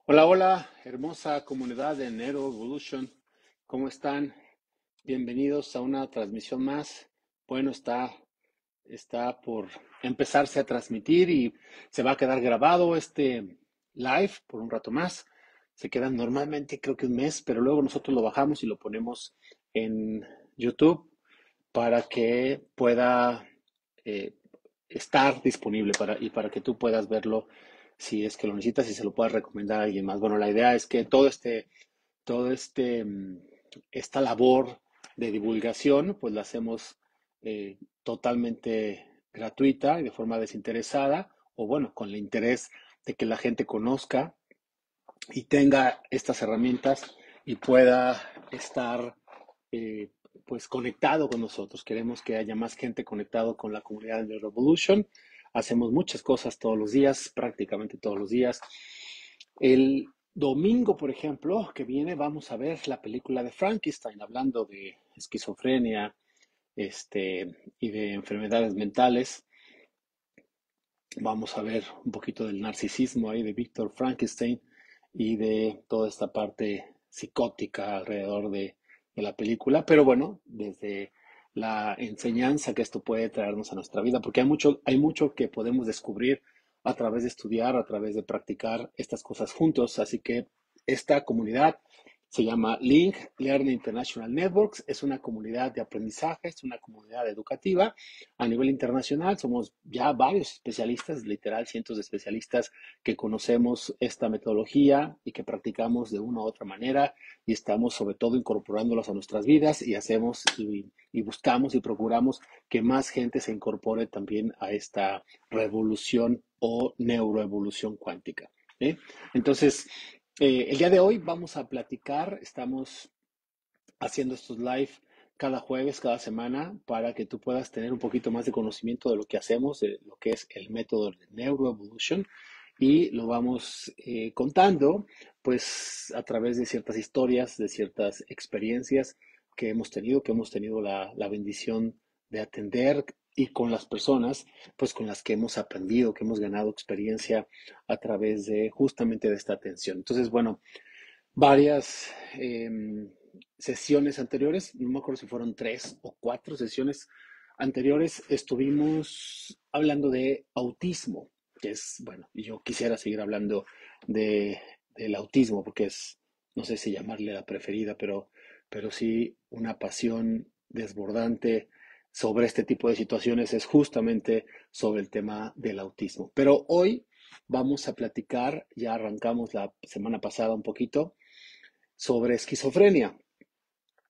Hola, hola, hermosa comunidad de Nero Evolution. ¿Cómo están? Bienvenidos a una transmisión más. Bueno, está por empezarse a transmitir y se va a quedar grabado este live por un rato más. Se quedan normalmente creo que un mes, pero luego nosotros lo bajamos y lo ponemos en YouTube para que pueda eh, estar disponible para que tú puedas verlo si es que lo necesitas y se lo puedas recomendar a alguien más. Bueno, la idea es que todo esta labor de divulgación, pues la hacemos totalmente gratuita y de forma desinteresada, o bueno, con el interés de que la gente conozca y tenga estas herramientas y pueda estar eh, pues conectado con nosotros. Queremos que haya más gente conectado con la comunidad de Revolution. Hacemos muchas cosas todos los días, prácticamente todos los días. El domingo, por ejemplo, que viene, vamos a ver la película de Frankenstein, hablando de esquizofrenia, y de enfermedades mentales. Vamos a ver un poquito del narcisismo ahí de Víctor Frankenstein y de toda esta parte psicótica alrededor de la película, pero bueno, desde la enseñanza que esto puede traernos a nuestra vida, porque hay mucho que podemos descubrir a través de estudiar, a través de practicar estas cosas juntos, así que esta comunidad se llama Link Learning International Networks, es una comunidad de aprendizaje, es una comunidad educativa a nivel internacional. Somos ya varios especialistas, literal cientos de especialistas que conocemos esta metodología y que practicamos de una u otra manera y estamos sobre todo incorporándolas a nuestras vidas y hacemos y buscamos y procuramos que más gente se incorpore también a esta revolución o neuroevolución cuántica. ¿Eh? Entonces, el día de hoy vamos a platicar, estamos haciendo estos live cada jueves, cada semana, para que tú puedas tener un poquito más de conocimiento de lo que hacemos, de lo que es el método de Neuroevolution, y lo vamos contando, pues, a través de ciertas historias, de ciertas experiencias que hemos tenido la bendición de atender y con las personas, pues, con las que hemos aprendido, que hemos ganado experiencia a través de justamente de esta atención. Entonces, bueno, varias sesiones anteriores, no me acuerdo si fueron 3 o 4 sesiones anteriores, estuvimos hablando de autismo, que es, bueno, yo quisiera seguir hablando del autismo, porque es, no sé si llamarle la preferida, pero sí una pasión desbordante sobre este tipo de situaciones es justamente sobre el tema del autismo. Pero hoy vamos a platicar, ya arrancamos la semana pasada un poquito, sobre esquizofrenia.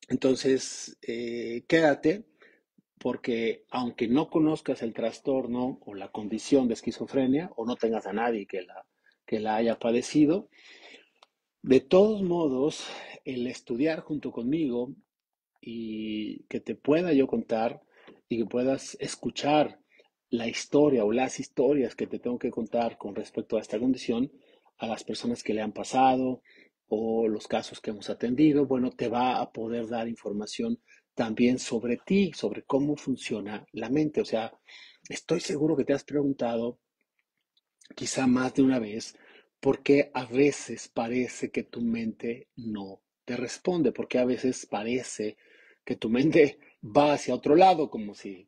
Entonces, quédate porque aunque no conozcas el trastorno o la condición de esquizofrenia o no tengas a nadie que la haya padecido, de todos modos, el estudiar junto conmigo y que te pueda yo contar y que puedas escuchar la historia o las historias que te tengo que contar con respecto a esta condición a las personas que le han pasado o los casos que hemos atendido, bueno, te va a poder dar información también sobre ti, sobre cómo funciona la mente. O sea, estoy seguro que te has preguntado quizá más de una vez por qué a veces parece que tu mente no te responde, porque a veces parece que tu mente va hacia otro lado, como si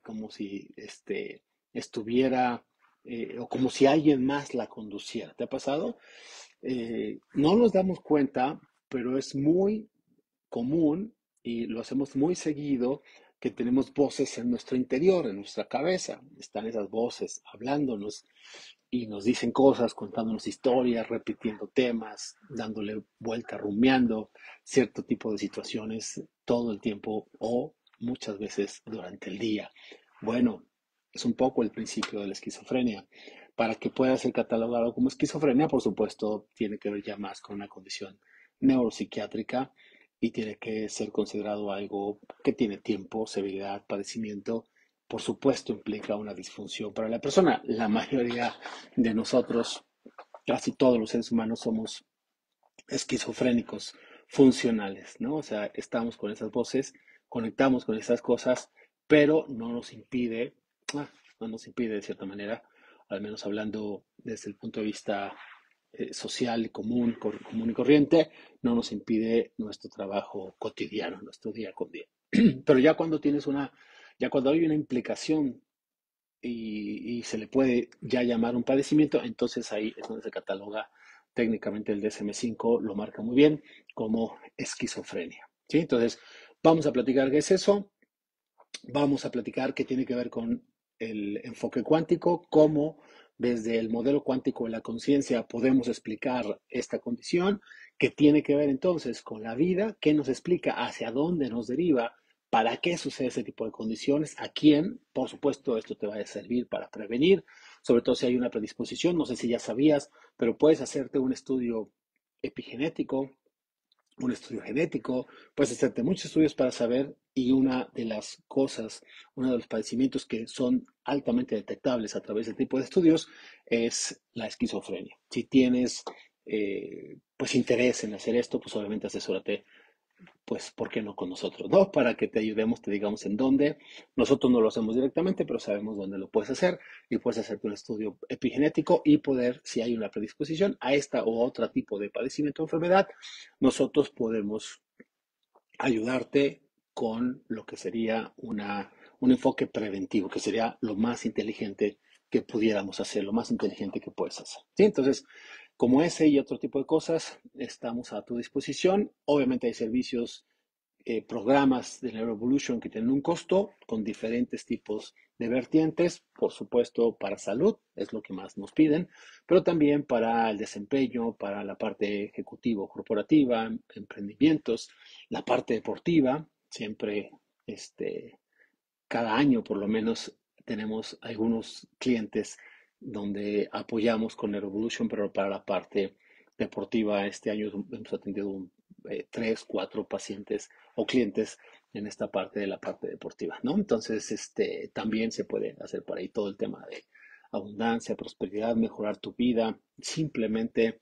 estuviera, o como si alguien más la conduciera. ¿Te ha pasado? No nos damos cuenta, pero es muy común y lo hacemos muy seguido, que tenemos voces en nuestro interior, en nuestra cabeza. Están esas voces hablándonos y nos dicen cosas, contándonos historias, repitiendo temas, dándole vuelta, rumiando cierto tipo de situaciones todo el tiempo o muchas veces durante el día. Bueno, es un poco el principio de la esquizofrenia. Para que pueda ser catalogado como esquizofrenia, por supuesto, tiene que ver ya más con una condición neuropsiquiátrica y tiene que ser considerado algo que tiene tiempo, severidad, padecimiento. Por supuesto, implica una disfunción para la persona. La mayoría de nosotros, casi todos los seres humanos, somos esquizofrénicos funcionales, ¿no? O sea, estamos con esas voces, conectamos con esas cosas, pero ah, no nos impide de cierta manera, al menos hablando desde el punto de vista social y común y corriente, no nos impide nuestro trabajo cotidiano, nuestro día con día. Pero ya cuando hay una implicación y se le puede ya llamar un padecimiento, entonces ahí es donde se cataloga técnicamente el DSM-5, lo marca muy bien como esquizofrenia. ¿Sí? Entonces, vamos a platicar qué es eso, vamos a platicar qué tiene que ver con el enfoque cuántico, cómo desde el modelo cuántico de la conciencia podemos explicar esta condición, qué tiene que ver entonces con la vida, qué nos explica hacia dónde nos deriva, para qué sucede ese tipo de condiciones, a quién, por supuesto, esto te va a servir para prevenir, sobre todo si hay una predisposición, no sé si ya sabías, pero puedes hacerte un estudio epigenético, un estudio genético, puedes hacerte muchos estudios para saber y una de las cosas, uno de los padecimientos que son altamente detectables a través de este tipo de estudios es la esquizofrenia. Si tienes pues interés en hacer esto, pues obviamente asesórate pues, ¿por qué no con nosotros? ¿No? Para que te ayudemos, te digamos en dónde. Nosotros no lo hacemos directamente, pero sabemos dónde lo puedes hacer y puedes hacerte un estudio epigenético y poder, si hay una predisposición a esta o otro tipo de padecimiento o enfermedad, nosotros podemos ayudarte con lo que sería un enfoque preventivo, que sería lo más inteligente que pudiéramos hacer, lo más inteligente que puedes hacer. ¿Sí? Entonces, como ese y otro tipo de cosas, estamos a tu disposición. Obviamente hay servicios, programas de Neuroevolution que tienen un costo con diferentes tipos de vertientes, por supuesto para salud, es lo que más nos piden, pero también para el desempeño, para la parte ejecutivo corporativa, emprendimientos, la parte deportiva, siempre cada año por lo menos tenemos algunos clientes donde apoyamos con Neuroevolution, pero para la parte deportiva este año hemos atendido tres, cuatro pacientes o clientes en esta parte de la parte deportiva, ¿no? Entonces, también se puede hacer por ahí todo el tema de abundancia, prosperidad, mejorar tu vida, simplemente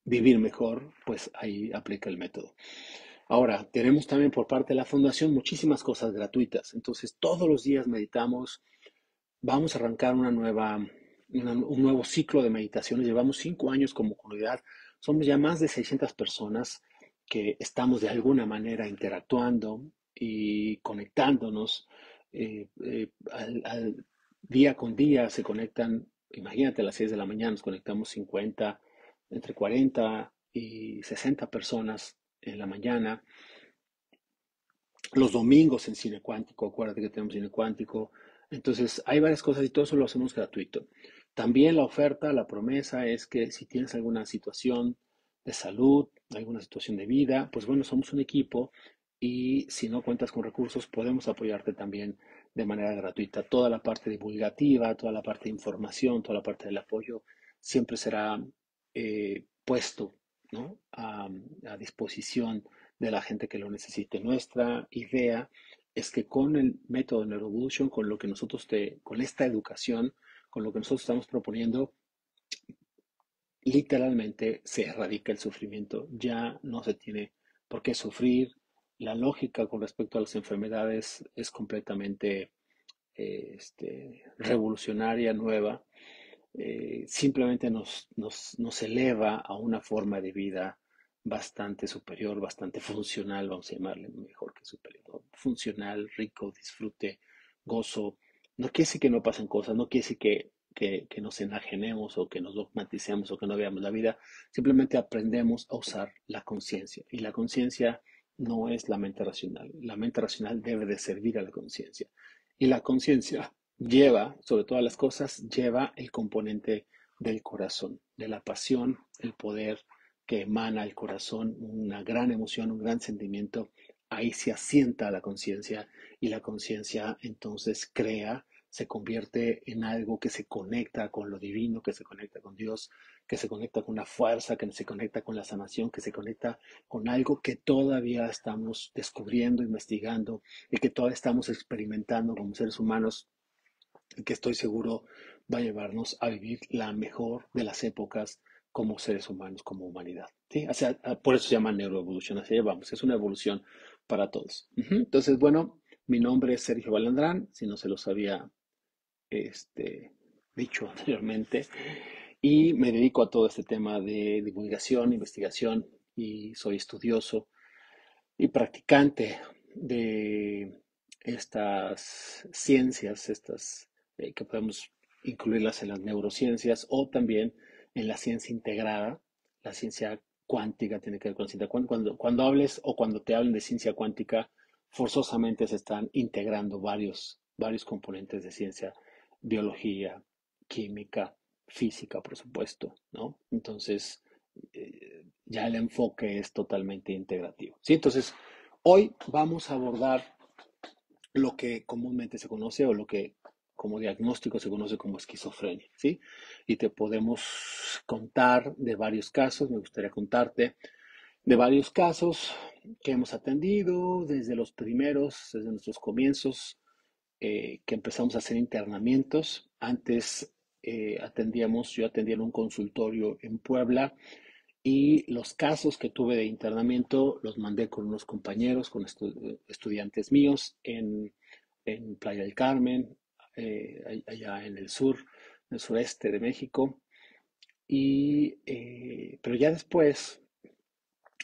vivir mejor, pues ahí aplica el método. Ahora, tenemos también por parte de la fundación muchísimas cosas gratuitas. Entonces, todos los días meditamos. Vamos a arrancar un nuevo ciclo de meditaciones. Llevamos 5 años como comunidad. Somos ya más de 600 personas que estamos de alguna manera interactuando y conectándonos. Día con día se conectan, imagínate, a las 6 de la mañana nos conectamos 50, entre 40 y 60 personas en la mañana. Los domingos en Cine Cuántico, acuérdate que tenemos Cine Cuántico. Entonces, hay varias cosas y todo eso lo hacemos gratuito. También la oferta, la promesa es que si tienes alguna situación de salud, alguna situación de vida, pues bueno, somos un equipo y si no cuentas con recursos, podemos apoyarte también de manera gratuita. Toda la parte divulgativa, toda la parte de información, toda la parte del apoyo, siempre será puesto, ¿no? a disposición de la gente que lo necesite. Nuestra idea es que con el método Neuroevolution, con lo que con esta educación, con lo que nosotros estamos proponiendo, literalmente se erradica el sufrimiento. Ya no se tiene por qué sufrir. La lógica con respecto a las enfermedades es completamente revolucionaria, nueva. Simplemente nos eleva a una forma de vida bastante superior, bastante funcional, vamos a llamarle mejor que superior, ¿no? Funcional, rico, disfrute, gozo. No quiere decir que no pasen cosas, no quiere decir que nos enajenemos o que nos dogmaticemos o que no veamos la vida, simplemente aprendemos a usar la conciencia. Y la conciencia no es la mente racional debe de servir a la conciencia. Y la conciencia lleva, sobre todas las cosas, lleva el componente del corazón, de la pasión, el poder que emana el corazón, una gran emoción, un gran sentimiento. Ahí se asienta la conciencia y la conciencia entonces crea, se convierte en algo que se conecta con lo divino, que se conecta con Dios, que se conecta con la fuerza, que se conecta con la sanación, que se conecta con algo que todavía estamos descubriendo, investigando y que todavía estamos experimentando como seres humanos y que estoy seguro va a llevarnos a vivir la mejor de las épocas como seres humanos, como humanidad. ¿Sí? O sea, por eso se llama neuroevolución, así llevamos, es una evolución para todos. Entonces, bueno, mi nombre es Sergio Balandrán, si no se los había este, dicho anteriormente, y me dedico a todo este tema de divulgación, investigación y soy estudioso y practicante de estas ciencias, estas que podemos incluirlas en las neurociencias o también en la ciencia integrada. La ciencia cuántica tiene que ver con la ciencia cuántica. Cuando hables o cuando te hablen de ciencia cuántica, forzosamente se están integrando varios componentes de ciencia, biología, química, física, por supuesto, ¿no? Entonces, ya el enfoque es totalmente integrativo. ¿Sí? Entonces, hoy vamos a abordar lo que comúnmente se conoce o lo que como diagnóstico se conoce como esquizofrenia, ¿sí? Y te podemos contar de varios casos, me gustaría contarte de varios casos que hemos atendido desde los primeros, desde nuestros comienzos, que empezamos a hacer internamientos. Antes yo atendía en un consultorio en Puebla y los casos que tuve de internamiento los mandé con unos compañeros, con estudiantes míos en Playa del Carmen, allá en el sur, en el sureste de México. Pero ya después,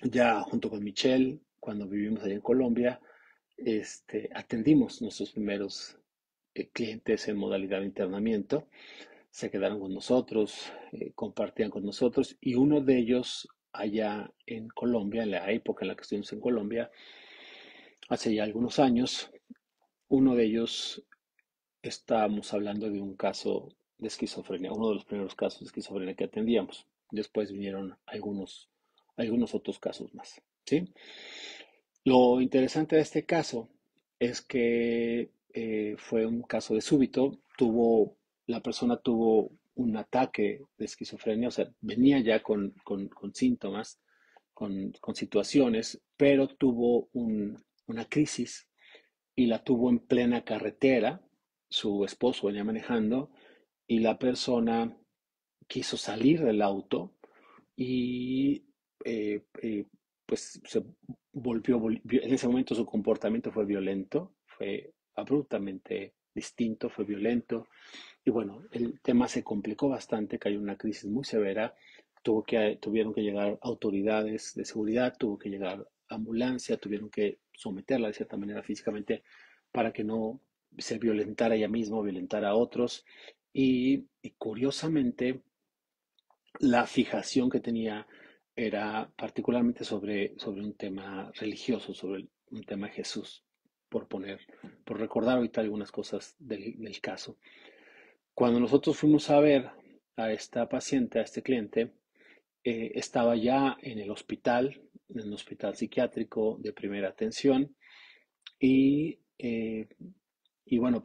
ya junto con Michelle, cuando vivimos allá en Colombia, atendimos nuestros primeros clientes en modalidad de internamiento. Se quedaron con nosotros, compartían con nosotros y uno de ellos allá en Colombia, en la época en la que estuvimos en Colombia, hace ya algunos años, uno de ellos estábamos hablando de un caso de esquizofrenia, uno de los primeros casos de esquizofrenia que atendíamos. Después vinieron algunos otros casos más, ¿sí? Lo interesante de este caso es que fue un caso de súbito, la persona tuvo un ataque de esquizofrenia, o sea, venía ya con síntomas, con situaciones, pero tuvo una crisis y la tuvo en plena carretera. Su esposo venía manejando y la persona quiso salir del auto y pues se en ese momento su comportamiento fue violento, fue abruptamente distinto, fue violento y bueno, el tema se complicó bastante, cayó en una crisis muy severa, tuvieron que llegar autoridades de seguridad, tuvo que llegar ambulancia, tuvieron que someterla de cierta manera físicamente para que no se violentara ella misma o violentara a otros y curiosamente la fijación que tenía era particularmente sobre un tema religioso, un tema de Jesús, por recordar ahorita algunas cosas del caso. Cuando nosotros fuimos a ver a esta paciente, a este cliente, estaba ya en el hospital psiquiátrico de primera atención y, bueno,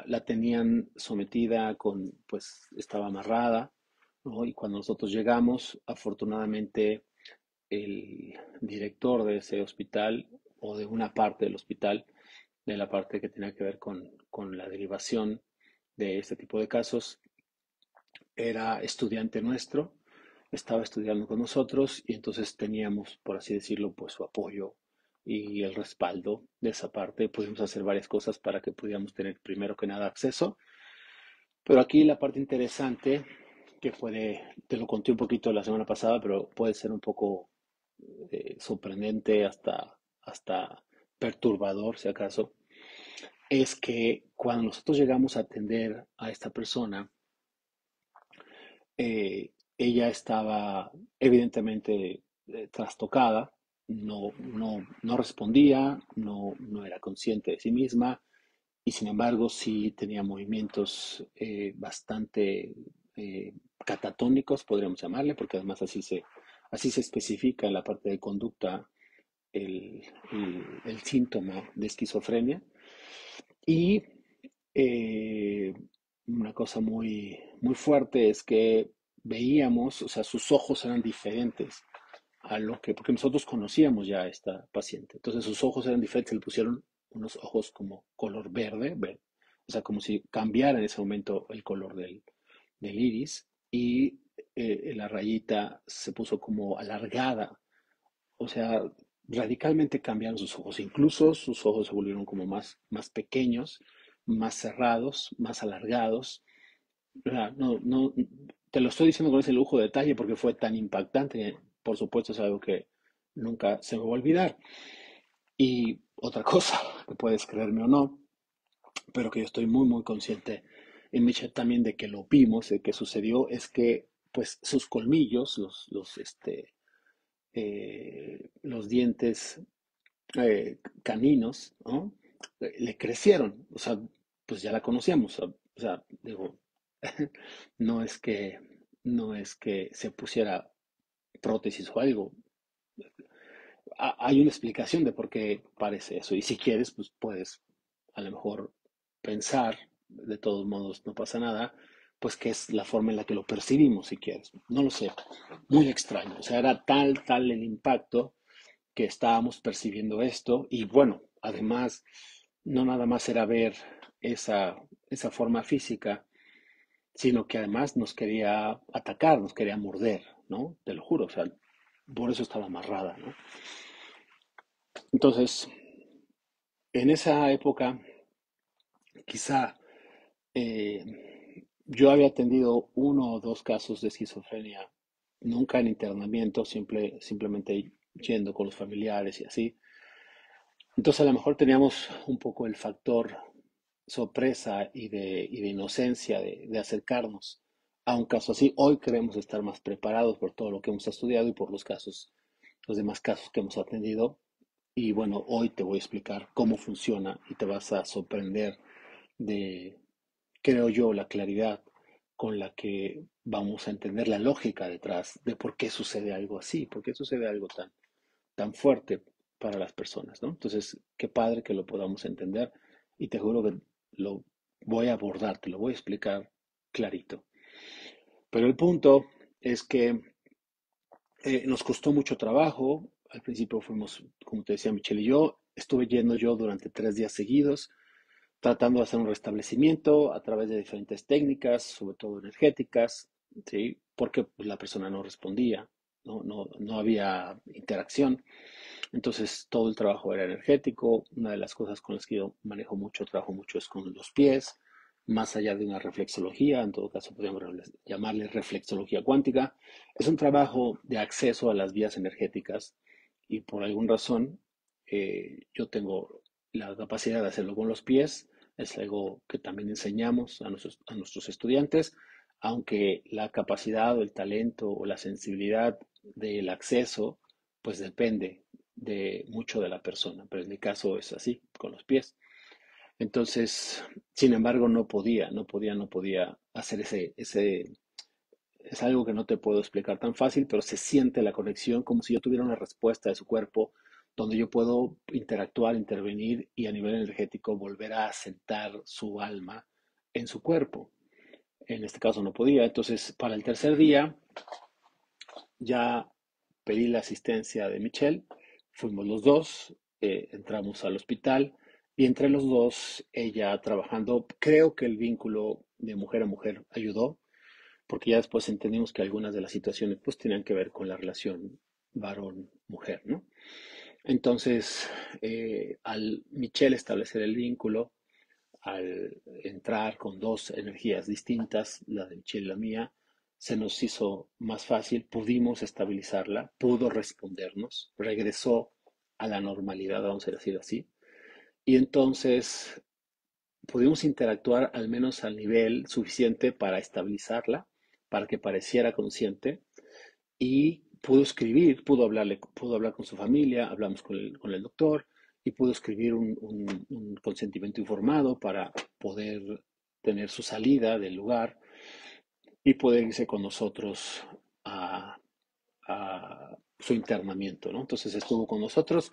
la tenían sometida pues estaba amarrada, ¿no? Y cuando nosotros llegamos, afortunadamente el director de ese hospital o de una parte del hospital, de la parte que tenía que ver con la derivación de este tipo de casos, era estudiante nuestro, estaba estudiando con nosotros y entonces teníamos, por así decirlo, pues su apoyo y el respaldo de esa parte. Pudimos hacer varias cosas para que pudiéramos tener primero que nada acceso. Pero aquí la parte interesante, te lo conté un poquito la semana pasada, pero puede ser un poco sorprendente hasta perturbador, si acaso, es que cuando nosotros llegamos a atender a esta persona, ella estaba evidentemente trastocada, no respondía, no era consciente de sí misma y sin embargo sí tenía movimientos bastante catatónicos, podríamos llamarle, porque además así se especifica en la parte de conducta el síntoma de esquizofrenia. Y eh, una cosa muy fuerte es que veíamos, o sea, sus ojos eran diferentes porque nosotros conocíamos ya a esta paciente. Entonces sus ojos eran diferentes, le pusieron unos ojos como color verde, o sea, como si cambiara en ese momento el color del iris y la rayita se puso como alargada, o sea, radicalmente cambiaron sus ojos. Incluso sus ojos se volvieron como más pequeños, más cerrados, más alargados. O sea, no, te lo estoy diciendo con ese lujo de detalle porque fue tan impactante. Por supuesto, es algo que nunca se me va a olvidar. Y otra cosa, que puedes creerme o no, pero que yo estoy muy, muy consciente en Michelle también de que lo vimos, de que sucedió, es que pues sus colmillos, los dientes caninos, ¿no? Le crecieron, o sea, pues ya la conocíamos, o sea, digo, no es que, no es que se pusiera prótesis o algo, hay una explicación de por qué parece eso. Y si quieres, pues puedes a lo mejor pensar, de todos modos no pasa nada, pues que es la forma en la que lo percibimos, si quieres. No lo sé, muy extraño. O sea, era tal el impacto que estábamos percibiendo esto. Y bueno, además, no nada más era ver esa forma física, sino que además nos quería atacar, nos quería morder, ¿no? Te lo juro, o sea, por eso estaba amarrada, ¿no? Entonces, en esa época, quizá yo había atendido uno o dos casos de esquizofrenia, nunca en internamiento, simplemente yendo con los familiares y así. Entonces, a lo mejor teníamos un poco el factor sorpresa y de inocencia de acercarnos a un caso así. Hoy queremos estar más preparados por todo lo que hemos estudiado y por los demás casos que hemos atendido. Y bueno, hoy te voy a explicar cómo funciona y te vas a sorprender de, creo yo, la claridad con la que vamos a entender la lógica detrás de por qué sucede algo así, por qué sucede algo tan fuerte para las personas, ¿no? Entonces, qué padre que lo podamos entender y te juro que lo voy a abordar, te lo voy a explicar clarito. Pero el punto es que nos costó mucho trabajo. Al principio fuimos, como te decía Michelle y yo, estuve yendo yo durante 3 días seguidos, tratando de hacer un restablecimiento a través de diferentes técnicas, sobre todo energéticas, ¿sí? Porque pues, la persona no respondía, no había interacción. Entonces todo el trabajo era energético. Una de las cosas con las que yo manejo mucho, trabajo mucho es con los pies, más allá de una reflexología, en todo caso podríamos llamarle reflexología cuántica. Es un trabajo de acceso a las vías energéticas y por alguna razón yo tengo la capacidad de hacerlo con los pies. Es algo que también enseñamos a nuestros estudiantes, aunque la capacidad o el talento o la sensibilidad del acceso pues depende de mucho de la persona, pero en mi caso es así, con los pies. Entonces, sin embargo, no podía hacer es algo que no te puedo explicar tan fácil, pero se siente la conexión como si yo tuviera una respuesta de su cuerpo donde yo puedo interactuar, intervenir y a nivel energético volver a asentar su alma en su cuerpo. En este caso no podía. Entonces, para el tercer día, ya pedí la asistencia de Michelle, fuimos los dos, entramos al hospital y entre los dos, ella trabajando, creo que el vínculo de mujer a mujer ayudó, porque ya después entendimos que algunas de las situaciones pues tenían que ver con la relación varón-mujer, ¿no? Entonces, al Michelle establecer el vínculo, al entrar con dos energías distintas, la de Michelle y la mía, se nos hizo más fácil, pudimos estabilizarla, pudo respondernos, regresó a la normalidad, vamos a decir así, y entonces pudimos interactuar al menos al nivel suficiente para estabilizarla, para que pareciera consciente, y pudo escribir, pudo hablar con su familia, hablamos con el doctor y pudo escribir un consentimiento informado para poder tener su salida del lugar y poder irse con nosotros a su internamiento, ¿no? Entonces estuvo con nosotros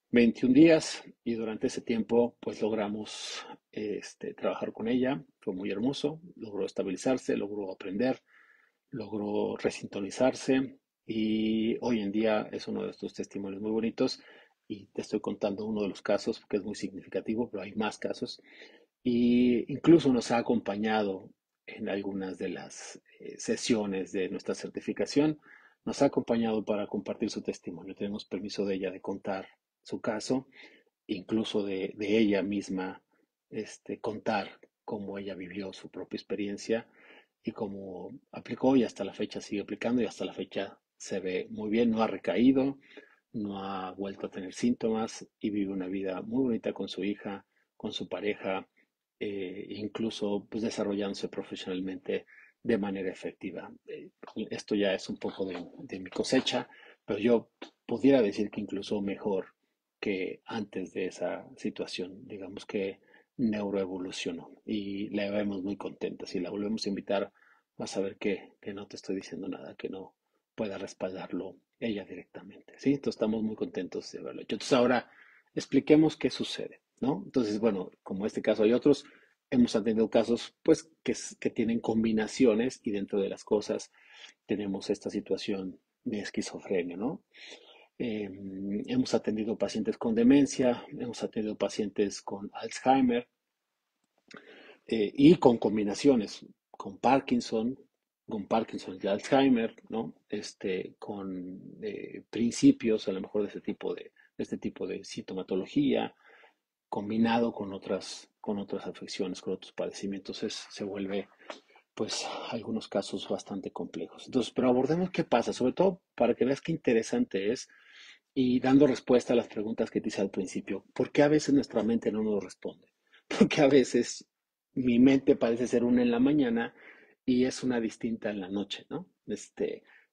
21 días y durante ese tiempo pues logramos trabajar con ella, fue muy hermoso, logró estabilizarse, logró aprender, logró resintonizarse y hoy en día es uno de estos testimonios muy bonitos y te estoy contando uno de los casos que es muy significativo, pero hay más casos y incluso nos ha acompañado en algunas de las sesiones de nuestra certificación, nos ha acompañado para compartir su testimonio. Tenemos permiso de ella de contar su caso, incluso de ella misma contar cómo ella vivió su propia experiencia y como aplicó y hasta la fecha sigue aplicando y hasta la fecha se ve muy bien, no ha recaído, no ha vuelto a tener síntomas y vive una vida muy bonita con su hija, con su pareja, incluso pues desarrollándose profesionalmente de manera efectiva. Esto ya es un poco de mi cosecha, pero yo pudiera decir que incluso mejor que antes de esa situación, digamos que neuroevolucionó y la vemos muy contenta. Si la volvemos a invitar, vas a ver que no te estoy diciendo nada, que no pueda respaldarlo ella directamente, ¿sí? Entonces estamos muy contentos de haberlo hecho. Entonces ahora expliquemos qué sucede, ¿no? Entonces, bueno, como este caso hay otros, hemos atendido casos, pues, que tienen combinaciones y dentro de las cosas tenemos esta situación de esquizofrenia, ¿no? Eh, Hemos atendido pacientes con demencia, hemos atendido pacientes con Alzheimer y con combinaciones, con Parkinson y Alzheimer, ¿no? Con principios a lo mejor de este tipo de sintomatología, combinado con otras afecciones, con otros padecimientos, se vuelve, pues, algunos casos bastante complejos. Entonces, pero abordemos qué pasa, sobre todo para que veas qué interesante es y dando respuesta a las preguntas que te hice al principio. ¿Por qué a veces nuestra mente no nos responde? Porque a veces mi mente parece ser una en la mañana y es una distinta en la noche, ¿no?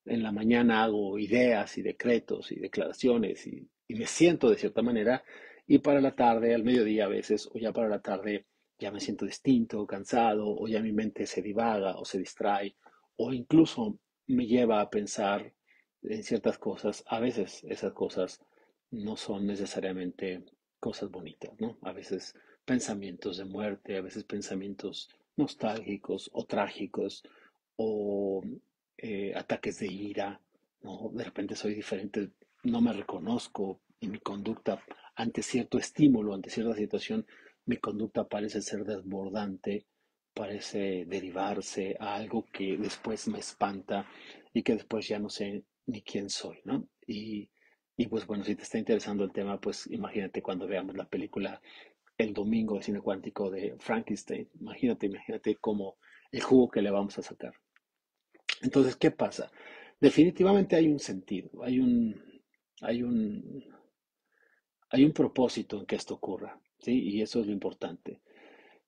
En la mañana hago ideas y decretos y declaraciones y me siento de cierta manera y para la tarde, al mediodía a veces, o ya para la tarde, ya me siento distinto, cansado, o ya mi mente se divaga o se distrae, o incluso me lleva a pensar en ciertas cosas, a veces esas cosas no son necesariamente cosas bonitas, ¿no? A veces pensamientos de muerte, a veces pensamientos nostálgicos o trágicos o ataques de ira, ¿no? De repente soy diferente, no me reconozco y mi conducta ante cierto estímulo, ante cierta situación, mi conducta parece ser desbordante, parece derivarse a algo que después me espanta y que después ya no sé ni quién soy, ¿no? Y pues bueno, si te está interesando el tema, pues imagínate cuando veamos la película el domingo de cine cuántico de Frankenstein. Imagínate cómo el jugo que le vamos a sacar. Entonces, ¿qué pasa? Definitivamente hay un sentido, hay un, hay un propósito en que esto ocurra, ¿sí? Y eso es lo importante.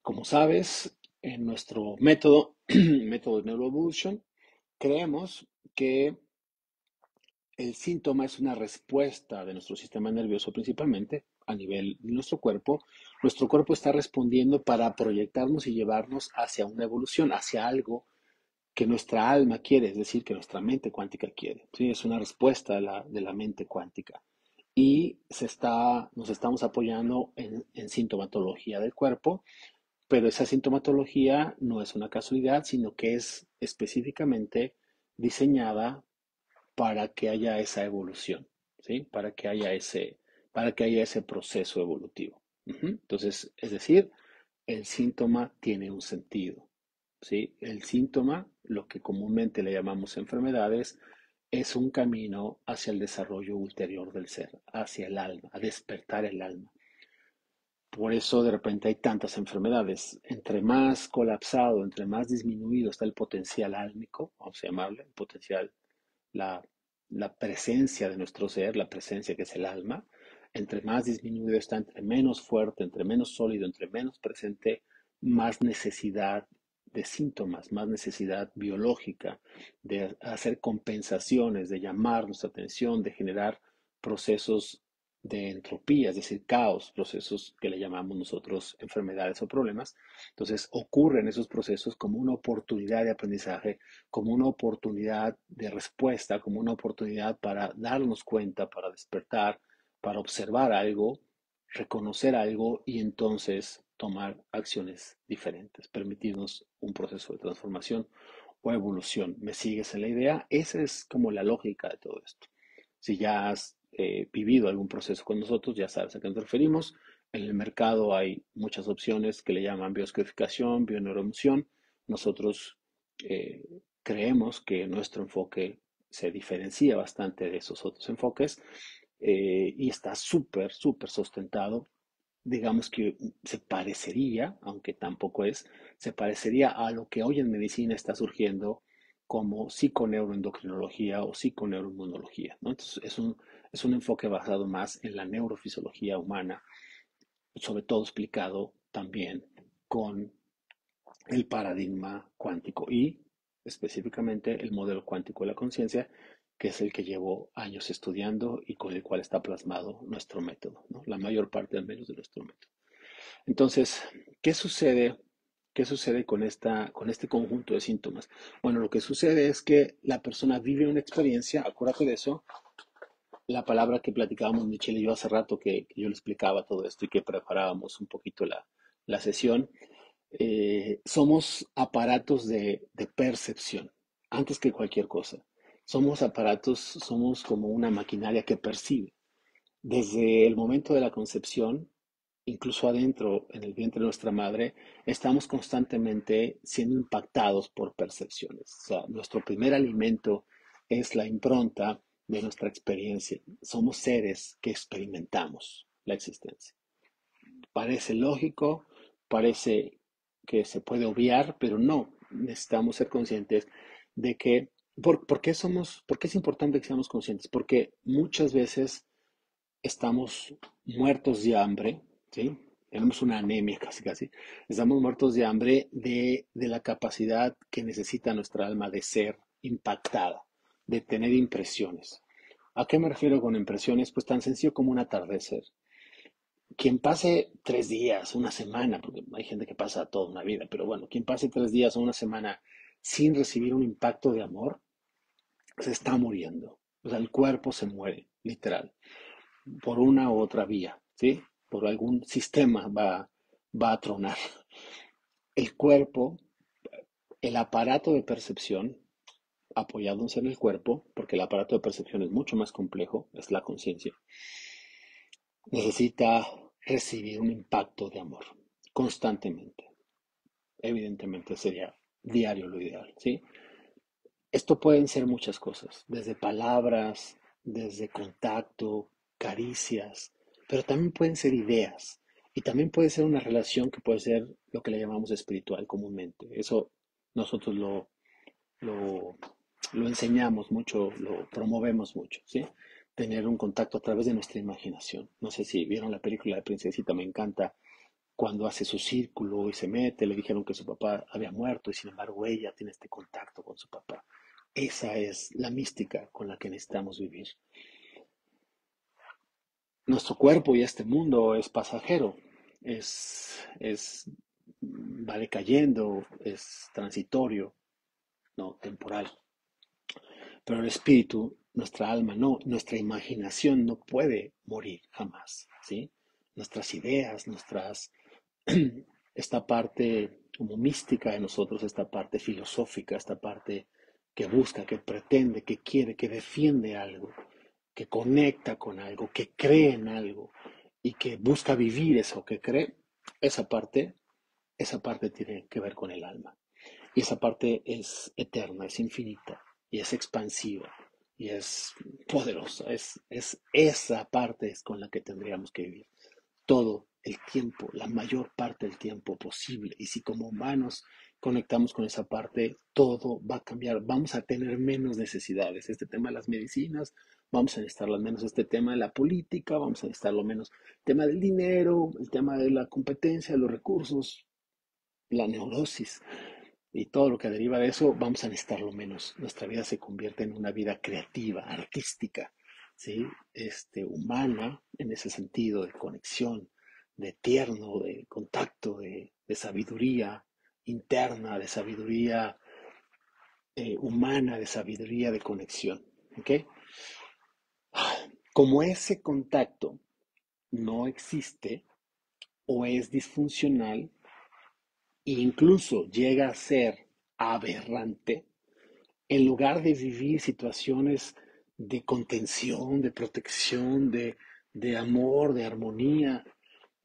Como sabes, en nuestro método, método de Neuroevolution, creemos que el síntoma es una respuesta de nuestro sistema nervioso principalmente a nivel de nuestro cuerpo. Nuestro cuerpo está respondiendo para proyectarnos y llevarnos hacia una evolución, hacia algo que nuestra alma quiere, es decir, que nuestra mente cuántica quiere. ¿Sí? Es una respuesta de la mente cuántica. Y nos estamos apoyando en sintomatología del cuerpo, pero esa sintomatología no es una casualidad, sino que es específicamente diseñada para que haya esa evolución, ¿sí? Para que haya ese proceso evolutivo. Entonces, es decir, el síntoma tiene un sentido, ¿sí? El síntoma, lo que comúnmente le llamamos enfermedades, es un camino hacia el desarrollo ulterior del ser, hacia el alma, a despertar el alma. Por eso de repente hay tantas enfermedades. Entre más colapsado, entre más disminuido está el potencial álmico, vamos a llamarle, el potencial, la, la presencia de nuestro ser, la presencia que es el alma, entre más disminuido está, entre menos fuerte, entre menos sólido, entre menos presente, más necesidad de síntomas, más necesidad biológica de hacer compensaciones, de llamar nuestra atención, de generar procesos de entropía, es decir, caos, procesos que le llamamos nosotros enfermedades o problemas. Entonces ocurren esos procesos como una oportunidad de aprendizaje, como una oportunidad de respuesta, como una oportunidad para darnos cuenta, para despertar, para observar algo, reconocer algo y entonces tomar acciones diferentes, permitirnos un proceso de transformación o evolución. ¿Me sigues en la idea? Esa es como la lógica de todo esto. Si ya has vivido algún proceso con nosotros, ya sabes a qué nos referimos. En el mercado hay muchas opciones que le llaman bioscodificación, bioneuroemoción. Nosotros eh, creemos que nuestro enfoque se diferencia bastante de esos otros enfoques y está súper, súper sustentado digamos que se parecería, aunque tampoco es, se parecería a lo que hoy en medicina está surgiendo como psiconeuroendocrinología o psiconeuroinmunología, ¿no? Entonces, es un enfoque basado más en la neurofisiología humana, sobre todo explicado también con el paradigma cuántico y específicamente el modelo cuántico de la conciencia, que es el que llevo años estudiando y con el cual está plasmado nuestro método, ¿no? La mayor parte al menos de nuestro método. Entonces, ¿qué sucede? ¿Qué sucede con este conjunto de síntomas? Bueno, lo que sucede es que la persona vive una experiencia, acuérdate de eso, la palabra que platicábamos Michelle y yo hace rato, que yo le explicaba todo esto y que preparábamos un poquito la sesión, somos aparatos de percepción, antes que cualquier cosa. Somos aparatos, somos como una maquinaria que percibe. Desde el momento de la concepción, incluso adentro, en el vientre de nuestra madre, estamos constantemente siendo impactados por percepciones. O sea, nuestro primer alimento es la impronta de nuestra experiencia. Somos seres que experimentamos la existencia. Parece lógico, parece que se puede obviar, pero no. Necesitamos ser conscientes de que, ¿por qué es importante que seamos conscientes? Porque muchas veces estamos muertos de hambre, ¿sí? Tenemos una anemia casi casi. Estamos muertos de hambre de la capacidad que necesita nuestra alma de ser impactada, de tener impresiones. ¿A qué me refiero con impresiones? Pues tan sencillo como un atardecer. Quien pase 3 días, una semana, porque hay gente que pasa toda una vida, pero bueno, quien pase 3 días o una semana sin recibir un impacto de amor, se está muriendo. O sea, el cuerpo se muere, literal, por una u otra vía, ¿sí? Por algún sistema va a tronar. El cuerpo, el aparato de percepción, apoyándose en el cuerpo, porque el aparato de percepción es mucho más complejo, es la conciencia, necesita recibir un impacto de amor constantemente. Evidentemente sería diario lo ideal, ¿sí? Esto pueden ser muchas cosas, desde palabras, desde contacto, caricias, pero también pueden ser ideas y también puede ser una relación que puede ser lo que le llamamos espiritual comúnmente. Eso nosotros lo, lo enseñamos mucho, lo promovemos mucho, ¿sí? Tener un contacto a través de nuestra imaginación. No sé si vieron la película de Princesita, me encanta cuando hace su círculo y se mete, le dijeron que su papá había muerto y sin embargo ella tiene este contacto con su papá. Esa es la mística con la que necesitamos vivir. Nuestro cuerpo y este mundo es pasajero, va decayendo, es transitorio, no temporal. Pero el espíritu, nuestra alma, no, nuestra imaginación no puede morir jamás, ¿sí? Nuestras ideas, esta parte como mística de nosotros, esta parte filosófica, esta parte que busca, que pretende, que quiere, que defiende algo, que conecta con algo, que cree en algo y que busca vivir eso que cree, esa parte, esa parte tiene que ver con el alma. Y esa parte es eterna, es infinita y es expansiva y es poderosa. Es esa parte es con la que tendríamos que vivir todo el tiempo, la mayor parte del tiempo posible. Y si como humanos conectamos con esa parte, todo va a cambiar. Vamos a tener menos necesidades. Este tema de las medicinas, vamos a necesitarlo menos. Este tema de la política, vamos a necesitarlo menos. El tema del dinero, el tema de la competencia, los recursos, la neurosis y todo lo que deriva de eso, vamos a necesitarlo menos. Nuestra vida se convierte en una vida creativa, artística, ¿sí? Humana, en ese sentido de conexión, de tierno, de contacto, de sabiduría interna, de sabiduría humana, de sabiduría de conexión. ¿Ok? Como ese contacto no existe o es disfuncional e incluso llega a ser aberrante, en lugar de vivir situaciones de contención, de protección, de amor, de armonía,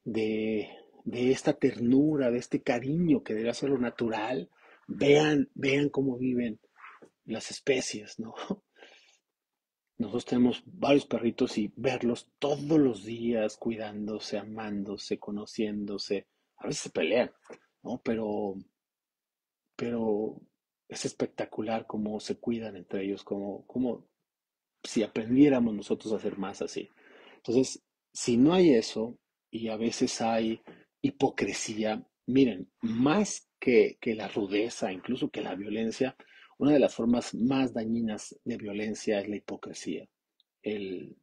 de esta ternura, de este cariño que debe ser lo natural, vean cómo viven las especies, ¿no? nosotros tenemos varios perritos y verlos todos los días cuidándose, amándose, conociéndose, a veces se pelean, ¿no? Pero es espectacular cómo se cuidan entre ellos, como si aprendiéramos nosotros a hacer más así. Entonces, si no hay eso, y a veces hay hipocresía, miren, más que la rudeza, incluso que la violencia, una de las formas más dañinas de violencia es la hipocresía, el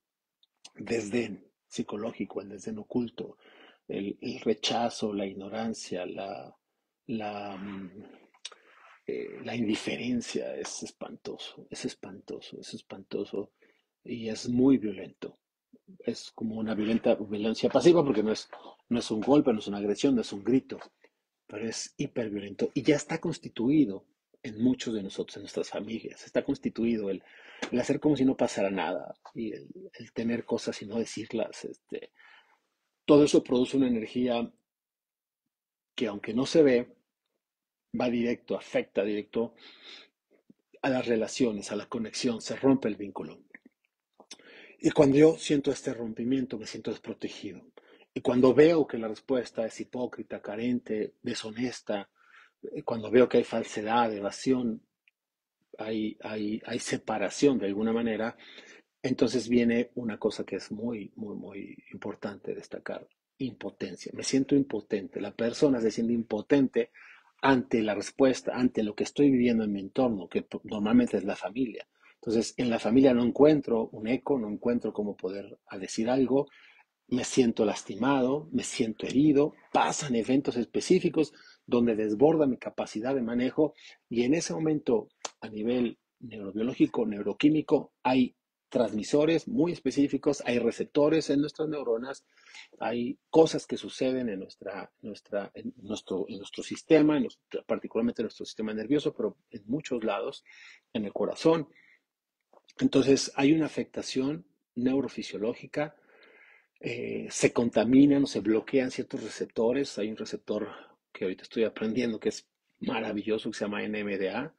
desdén psicológico, el desdén oculto, el rechazo, la ignorancia, la la indiferencia es espantoso, es espantoso, es espantoso y es muy violento. Es como una violencia pasiva porque no es un golpe, no es una agresión, no es un grito, pero es hiperviolento y ya está constituido en muchos de nosotros, en nuestras familias. Está constituido el hacer como si no pasara nada y el tener cosas y no decirlas. Todo eso produce una energía que aunque no se ve, va directo, afecta directo a las relaciones, a la conexión, se rompe el vínculo. Y cuando yo siento este rompimiento, me siento desprotegido. Y cuando veo que la respuesta es hipócrita, carente, deshonesta, cuando veo que hay falsedad, evasión, hay separación de alguna manera, entonces viene una cosa que es muy, muy, muy importante destacar, impotencia. Me siento impotente, la persona se siente impotente ante la respuesta, ante lo que estoy viviendo en mi entorno, que normalmente es la familia. Entonces, en la familia no encuentro un eco, no encuentro cómo poder decir algo, me siento lastimado, me siento herido, pasan eventos específicos donde desborda mi capacidad de manejo y en ese momento a nivel neurobiológico, neuroquímico, hay transmisores muy específicos, hay receptores en nuestras neuronas, hay cosas que suceden en nuestro sistema, particularmente en nuestro sistema nervioso, pero en muchos lados, en el corazón. Entonces hay una afectación neurofisiológica, se contaminan o se bloquean ciertos receptores. Hay un receptor que ahorita estoy aprendiendo que es maravilloso, que se llama NMDA.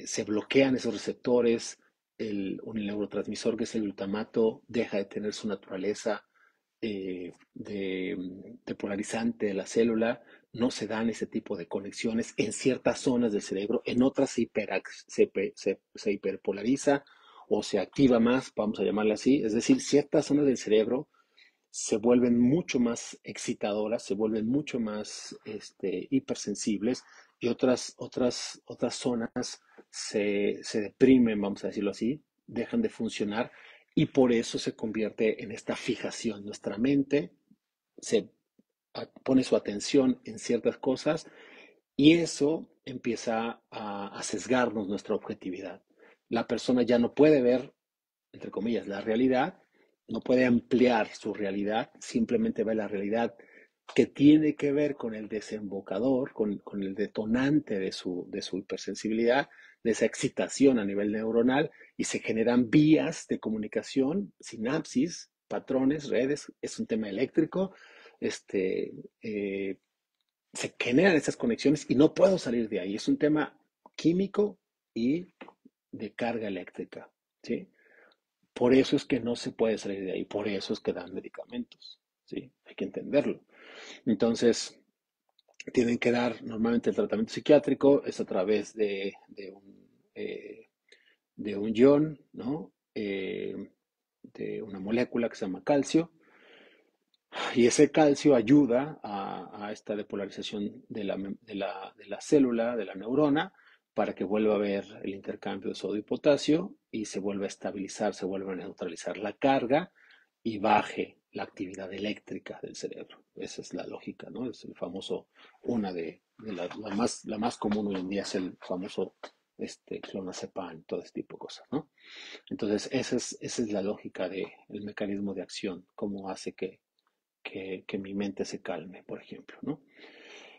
Se bloquean esos receptores, un neurotransmisor que es el glutamato deja de tener su naturaleza de polarizante de la célula, no se dan ese tipo de conexiones en ciertas zonas del cerebro, en otras se hiperpolariza o se activa más, vamos a llamarla así, es decir, ciertas zonas del cerebro se vuelven mucho más excitadoras, se vuelven mucho más hipersensibles y otras zonas se deprimen, vamos a decirlo así, dejan de funcionar y por eso se convierte en esta fijación. Nuestra mente se pone su atención en ciertas cosas y eso empieza a sesgarnos nuestra objetividad. La persona ya no puede ver, entre comillas, la realidad, no puede ampliar su realidad, simplemente ve la realidad que tiene que ver con el desembocador, con el detonante de su hipersensibilidad, de esa excitación a nivel neuronal, y se generan vías de comunicación, sinapsis, patrones, redes, es un tema eléctrico, este, eh, se generan esas conexiones y no puedo salir de ahí. Es un tema químico y de carga eléctrica, ¿sí? Por eso es que no se puede salir de ahí, por eso es que dan medicamentos, ¿sí? Hay que entenderlo. Entonces, tienen que dar, normalmente el tratamiento psiquiátrico es a través de un ion, ¿no? De una molécula que se llama calcio, y ese calcio ayuda a esta depolarización de la célula, de la neurona, para que vuelva a haber el intercambio de sodio y potasio y se vuelva a estabilizar, se vuelva a neutralizar la carga y baje la actividad eléctrica del cerebro. Esa es la lógica, ¿no? Es el famoso, una de la más común hoy en día es el famoso clonazepam, todo este tipo de cosas, ¿no? Entonces, esa es la lógica del mecanismo de acción, cómo hace que mi mente se calme, por ejemplo, ¿no?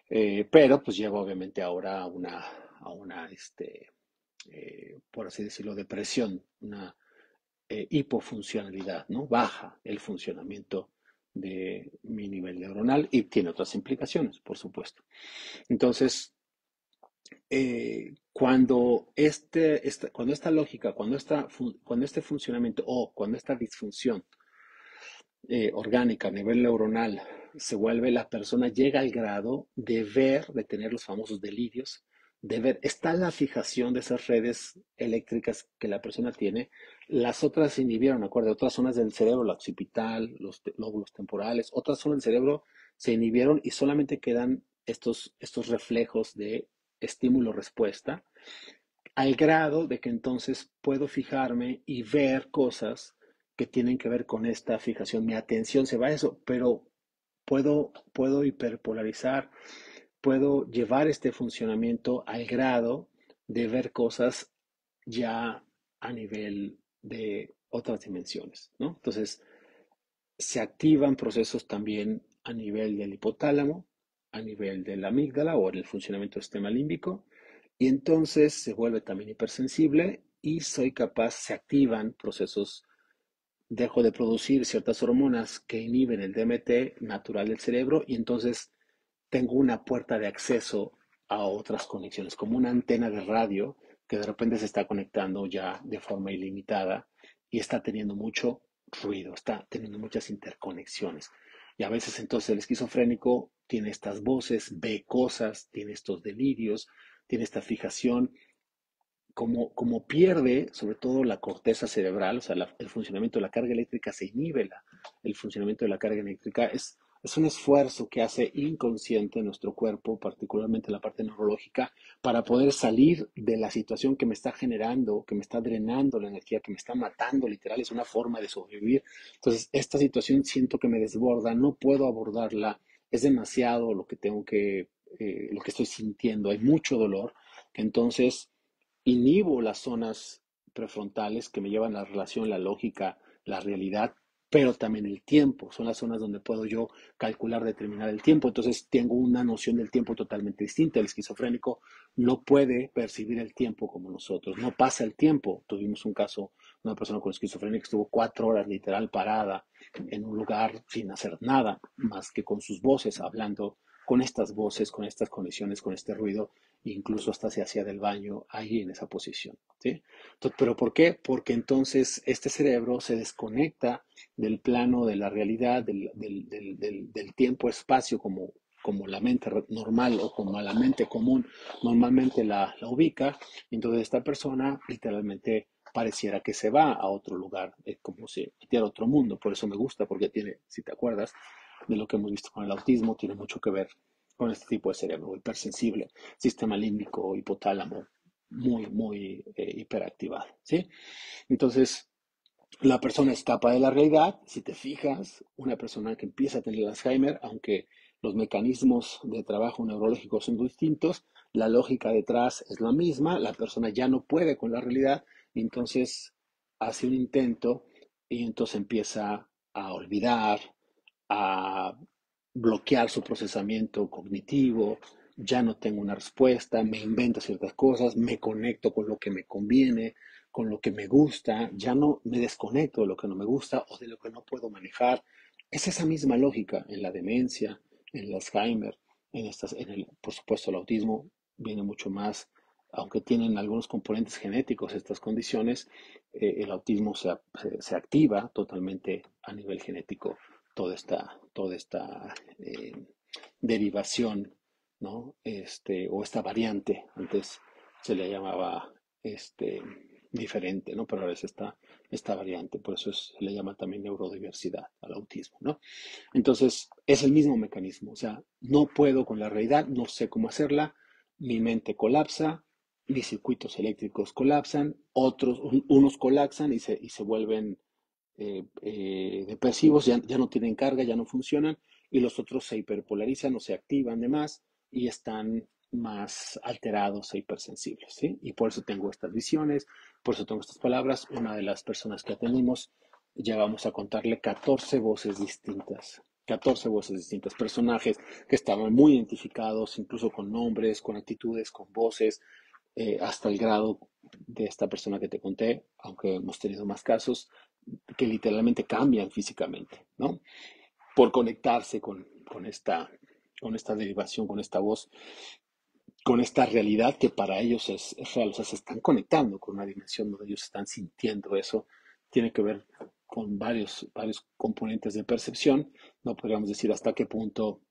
Pero pues lleva obviamente ahora a una, por así decirlo, depresión, una hipofuncionalidad, ¿no? Baja el funcionamiento de mi nivel neuronal y tiene otras implicaciones, por supuesto. Entonces, cuando esta lógica, cuando este funcionamiento o cuando esta disfunción orgánica a nivel neuronal se vuelve, la persona llega al grado de ver, de tener los famosos delirios, de ver, está la fijación de esas redes eléctricas que la persona tiene, las otras se inhibieron, acuerdo, otras zonas del cerebro, la occipital, los lóbulos temporales, otras zonas del cerebro se inhibieron y solamente quedan estos reflejos de estímulo-respuesta, al grado de que entonces puedo fijarme y ver cosas que tienen que ver con esta fijación. Mi atención se va a eso, pero puedo hiperpolarizar, puedo llevar este funcionamiento al grado de ver cosas ya a nivel de otras dimensiones, ¿no? Entonces, se activan procesos también a nivel del hipotálamo, a nivel de la amígdala o en el funcionamiento del sistema límbico, y entonces se vuelve también hipersensible y soy capaz, se activan procesos, dejo de producir ciertas hormonas que inhiben el DMT natural del cerebro y entonces tengo una puerta de acceso a otras conexiones, como una antena de radio que de repente se está conectando ya de forma ilimitada y está teniendo mucho ruido, está teniendo muchas interconexiones. Y a veces entonces el esquizofrénico tiene estas voces, ve cosas, tiene estos delirios, tiene esta fijación, como pierde sobre todo la corteza cerebral, o sea, el funcionamiento de la carga eléctrica se inhibe, el funcionamiento de la carga eléctrica es un esfuerzo que hace inconsciente nuestro cuerpo, particularmente la parte neurológica, para poder salir de la situación que me está generando, que me está drenando la energía, que me está matando, literal, es una forma de sobrevivir. Entonces, esta situación siento que me desborda, no puedo abordarla, es demasiado lo que estoy sintiendo, hay mucho dolor, que entonces inhibo las zonas prefrontales que me llevan a la relación, la lógica, la realidad, pero también el tiempo. Son las zonas donde puedo yo calcular, determinar el tiempo. Entonces tengo una noción del tiempo totalmente distinta. El esquizofrénico no puede percibir el tiempo como nosotros. No pasa el tiempo. Tuvimos un caso, una persona con esquizofrenia que estuvo 4 horas literal parada en un lugar sin hacer nada más que con sus voces, hablando con estas voces, con estas conexiones, con este ruido, incluso hasta se hacía del baño ahí en esa posición, ¿sí? Entonces, ¿pero por qué? Porque entonces este cerebro se desconecta del plano de la realidad, del tiempo-espacio como la mente normal o como la mente común normalmente la ubica, entonces esta persona literalmente pareciera que se va a otro lugar, como si metiera a otro mundo. Por eso me gusta, porque tiene, si te acuerdas de lo que hemos visto con el autismo, tiene mucho que ver con este tipo de cerebro hipersensible, sistema límbico, hipotálamo, muy hiperactivado, ¿sí? Entonces, la persona escapa de la realidad. Si te fijas, una persona que empieza a tener Alzheimer, aunque los mecanismos de trabajo neurológico son distintos, la lógica detrás es la misma, la persona ya no puede con la realidad, y entonces hace un intento y entonces empieza a olvidar, a bloquear su procesamiento cognitivo, ya no tengo una respuesta, me invento ciertas cosas, me conecto con lo que me conviene, con lo que me gusta, ya no me desconecto de lo que no me gusta o de lo que no puedo manejar. Es esa misma lógica en la demencia, en el Alzheimer, por supuesto el autismo viene mucho más, aunque tienen algunos componentes genéticos estas condiciones, el autismo se activa totalmente a nivel genético toda esta derivación, ¿no? O esta variante, antes se le llamaba diferente, ¿no? Pero ahora es esta variante, por eso se le llama también neurodiversidad al autismo, ¿no? Entonces, es el mismo mecanismo, o sea, no puedo con la realidad, no sé cómo hacerla, mi mente colapsa, mis circuitos eléctricos colapsan, unos colapsan y se vuelven depresivos, ya no tienen carga, ya no funcionan, y los otros se hiperpolarizan o se activan de más y están más alterados e hipersensibles, ¿sí? Y por eso tengo estas visiones, por eso tengo estas palabras. Una de las personas que atendimos, ya vamos a contarle 14 voces distintas. 14 voces distintas, personajes que estaban muy identificados, incluso con nombres, con actitudes, con voces, hasta el grado de esta persona que te conté, aunque hemos tenido más casos, que literalmente cambian físicamente, ¿no? Por conectarse con esta derivación, con esta voz, con esta realidad que para ellos es real, o sea, se están conectando con una dimensión donde ellos están sintiendo eso, tiene que ver con varios componentes de percepción, no podríamos decir hasta qué punto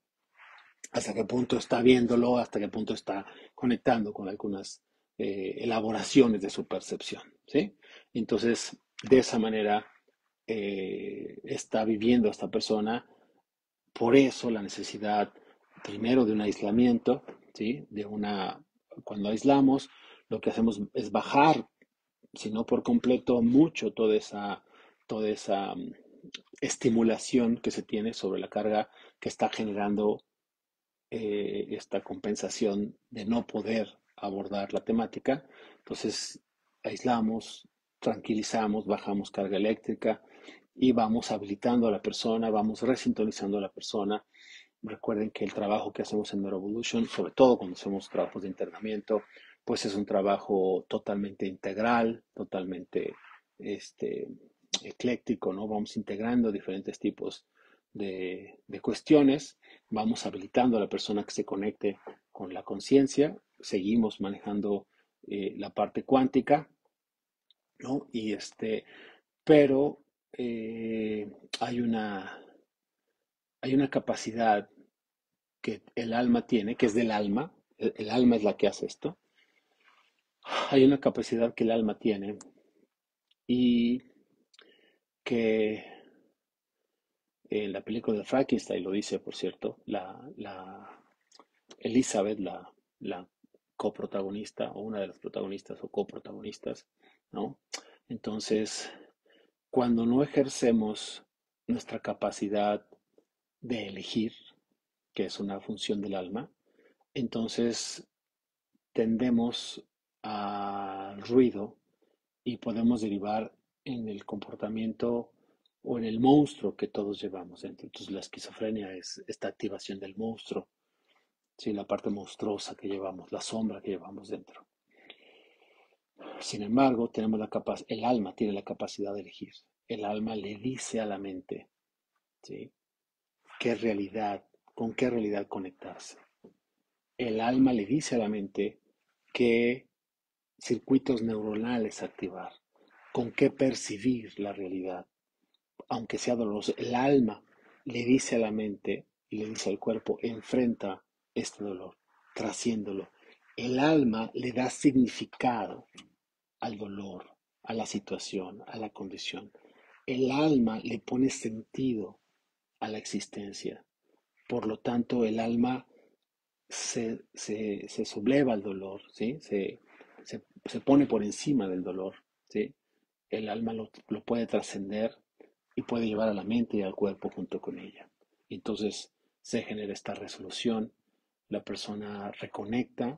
está viéndolo, hasta qué punto está conectando con algunas elaboraciones de su percepción, ¿sí? Entonces, de esa manera está viviendo esta persona, por eso la necesidad primero de un aislamiento, ¿sí? Cuando aislamos, lo que hacemos es bajar, si no por completo, mucho toda esa estimulación que se tiene sobre la carga que está generando esta compensación de no poder abordar la temática. Entonces, aislamos, tranquilizamos, bajamos carga eléctrica y vamos habilitando a la persona, vamos resintonizando a la persona. Recuerden que el trabajo que hacemos en Neuroevolution, sobre todo cuando hacemos trabajos de internamiento, pues es un trabajo totalmente integral, totalmente este, ecléctico, ¿no? Vamos integrando diferentes tipos de cuestiones, vamos habilitando a la persona que se conecte con la conciencia, seguimos manejando la parte cuántica, ¿no? Pero eh, hay una, hay una capacidad que el alma tiene, que es del alma, el alma es la que hace esto, hay una capacidad que el alma tiene y que en la película de Frankenstein lo dice, por cierto, la Elizabeth, la coprotagonista o una de las protagonistas o coprotagonistas, ¿no? Entonces, cuando no ejercemos nuestra capacidad de elegir, que es una función del alma, entonces tendemos al ruido y podemos derivar en el comportamiento o en el monstruo que todos llevamos dentro. Entonces la esquizofrenia es esta activación del monstruo, ¿sí? La parte monstruosa que llevamos, la sombra que llevamos dentro. Sin embargo, el alma tiene la capacidad de elegir. El alma le dice a la mente, ¿sí? qué realidad, con qué realidad conectarse. El alma le dice a la mente qué circuitos neuronales activar, con qué percibir la realidad, aunque sea doloroso. El alma le dice a la mente y le dice al cuerpo, enfrenta este dolor, trasciéndolo. El alma le da significado al dolor, a la situación, a la condición. El alma le pone sentido a la existencia. Por lo tanto, el alma se subleva al dolor, ¿sí? Se pone por encima del dolor, ¿sí? El alma lo puede trascender y puede llevar a la mente y al cuerpo junto con ella. Entonces se genera esta resolución, la persona reconecta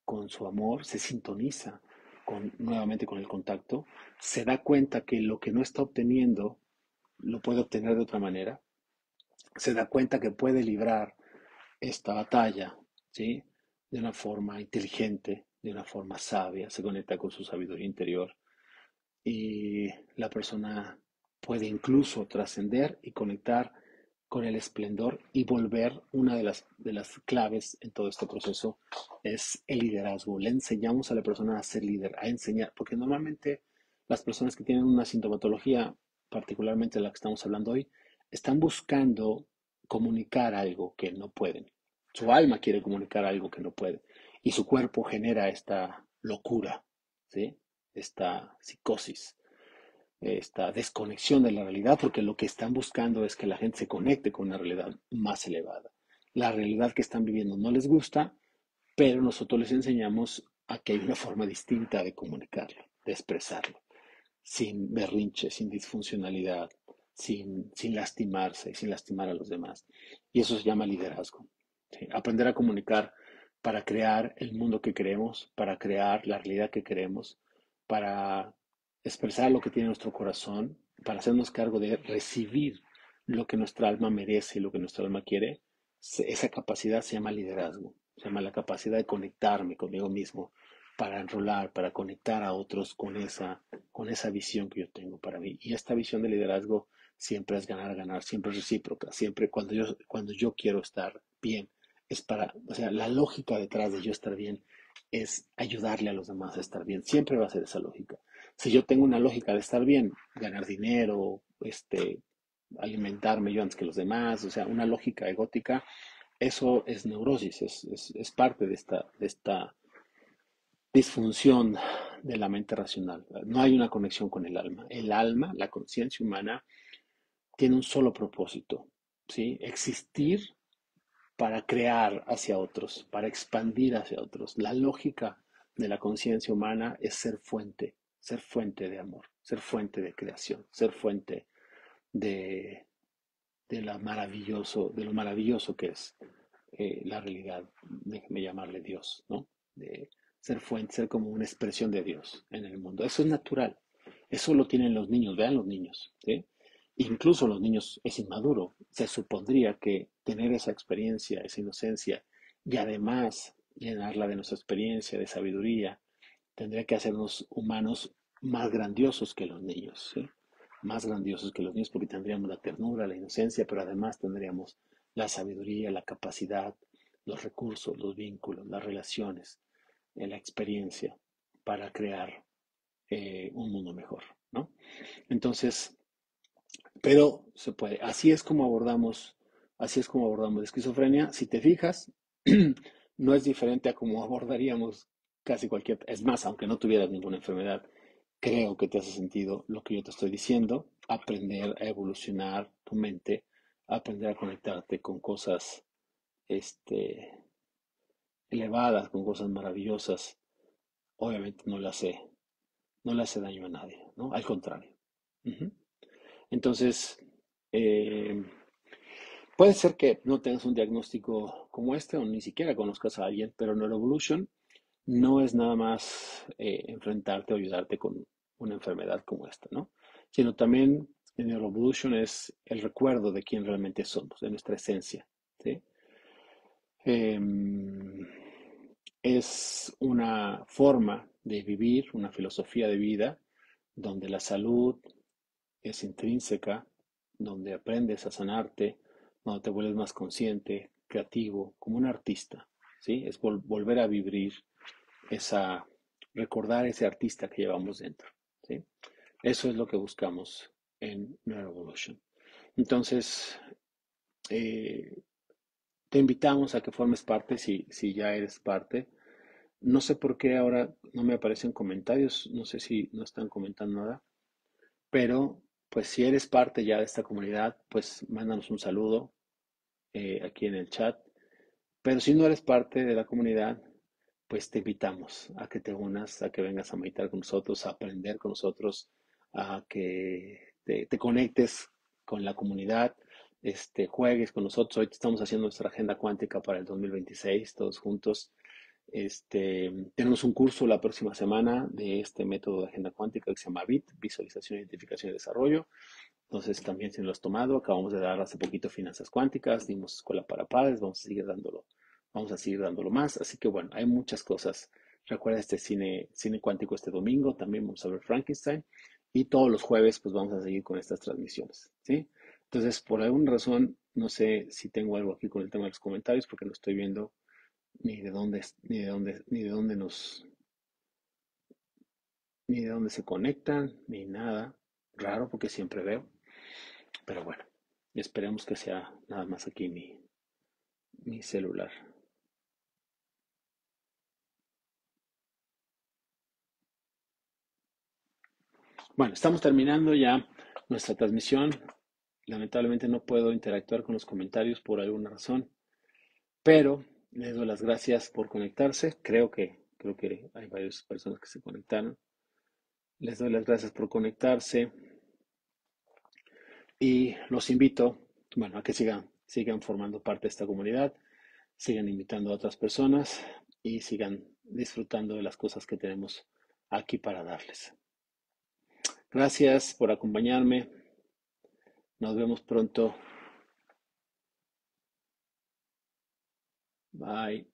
con su amor, se sintoniza nuevamente con el contacto, se da cuenta que lo que no está obteniendo lo puede obtener de otra manera, se da cuenta que puede librar esta batalla, ¿sí? De una forma inteligente, de una forma sabia, se conecta con su sabiduría interior y la persona puede incluso trascender y conectar con el esplendor y volver. Una de las claves en todo este proceso es el liderazgo. Le enseñamos a la persona a ser líder, a enseñar, porque normalmente las personas que tienen una sintomatología, particularmente la que estamos hablando hoy, están buscando comunicar algo que no pueden. Su alma quiere comunicar algo que no puede y su cuerpo genera esta locura, ¿sí? Esta psicosis, esta desconexión de la realidad, porque lo que están buscando es que la gente se conecte con una realidad más elevada. La realidad que están viviendo no les gusta, pero nosotros les enseñamos a que hay una forma distinta de comunicarlo, de expresarlo, sin berrinche, sin disfuncionalidad, sin lastimarse, sin lastimar a los demás. Y eso se llama liderazgo. ¿Sí? Aprender a comunicar para crear el mundo que queremos, para crear la realidad que queremos, para expresar lo que tiene nuestro corazón, para hacernos cargo de recibir lo que nuestra alma merece y lo que nuestra alma quiere. Esa capacidad se llama liderazgo, se llama la capacidad de conectarme conmigo mismo para enrolar, para conectar a otros con esa visión que yo tengo para mí. Y esta visión de liderazgo siempre es ganar, ganar, siempre es recíproca, siempre cuando yo quiero estar bien, es para, o sea, la lógica detrás de yo estar bien es ayudarle a los demás a estar bien. Siempre va a ser esa lógica. Si yo tengo una lógica de estar bien, ganar dinero, alimentarme yo antes que los demás, o sea, una lógica egótica, eso es neurosis, es parte de esta disfunción de la mente racional. No hay una conexión con el alma. El alma, la conciencia humana, tiene un solo propósito, ¿sí? Existir para crear hacia otros, para expandir hacia otros. La lógica de la conciencia humana es ser fuente de amor, ser fuente de creación, ser fuente de, de lo maravilloso que es la realidad, déjeme llamarle Dios, ¿no? De ser fuente, ser como una expresión de Dios en el mundo. Eso es natural. Eso lo tienen los niños, vean los niños, ¿sí? Incluso los niños es inmaduro. Se supondría que tener esa experiencia, esa inocencia, y además llenarla de nuestra experiencia, de sabiduría, tendría que hacernos humanos más grandiosos que los niños, ¿sí? Más grandiosos que los niños porque tendríamos la ternura, la inocencia, pero además tendríamos la sabiduría, la capacidad, los recursos, los vínculos, las relaciones, la experiencia para crear un mundo mejor, ¿no? Entonces, pero se puede. Así es como abordamos la esquizofrenia. Si te fijas, no es diferente a cómo abordaríamos casi cualquier, es más, aunque no tuvieras ninguna enfermedad, creo que te hace sentido lo que yo te estoy diciendo, aprender a evolucionar tu mente, aprender a conectarte con cosas, este, elevadas, con cosas maravillosas. Obviamente no le hace daño a nadie, ¿no? Al contrario. Ujú. Entonces, eh, puede ser que no tengas un diagnóstico como este o ni siquiera conozcas a alguien, pero Neuroevolution no es nada más enfrentarte o ayudarte con una enfermedad como esta, ¿no? Sino también en Neuroevolution es el recuerdo de quién realmente somos, de nuestra esencia, ¿sí? Em, es una forma de vivir, una filosofía de vida, donde la salud es intrínseca, donde aprendes a sanarte, donde te vuelves más consciente, creativo, como un artista, ¿sí? Es volver a vivir esa, recordar ese artista que llevamos dentro, ¿sí? Eso es lo que buscamos en Neuroevolution. Entonces, eh, te invitamos a que formes parte si ya eres parte. No sé por qué ahora no me aparecen comentarios, no sé si no están comentando nada, pero pues si eres parte ya de esta comunidad, pues mándanos un saludo aquí en el chat. Pero si no eres parte de la comunidad, pues te invitamos a que te unas, a que vengas a meditar con nosotros, a aprender con nosotros, a que te conectes con la comunidad, juegues con nosotros. Hoy estamos haciendo nuestra agenda cuántica para el 2026, todos juntos. Tenemos un curso la próxima semana de este método de agenda cuántica que se llama VIT, Visualización, Identificación y Desarrollo. Entonces, también si no lo has tomado, acabamos de dar hace poquito finanzas cuánticas, dimos escuela para padres, vamos a seguir dándolo más. Así que bueno, hay muchas cosas. Recuerda cine cuántico este domingo, también vamos a ver Frankenstein y todos los jueves pues vamos a seguir con estas transmisiones, ¿sí? Entonces, por alguna razón, no sé si tengo algo aquí con el tema de los comentarios porque no estoy viendo ni de dónde se conectan, ni nada raro porque siempre veo. Pero bueno, esperemos que sea nada más aquí mi celular. Bueno, estamos terminando ya nuestra transmisión. Lamentablemente no puedo interactuar con los comentarios por alguna razón, pero les doy las gracias por conectarse. Creo que hay varias personas que se conectaron. Les doy las gracias por conectarse y los invito, bueno, a que sigan formando parte de esta comunidad, sigan invitando a otras personas y sigan disfrutando de las cosas que tenemos aquí para darles. Gracias por acompañarme. Nos vemos pronto. Bye.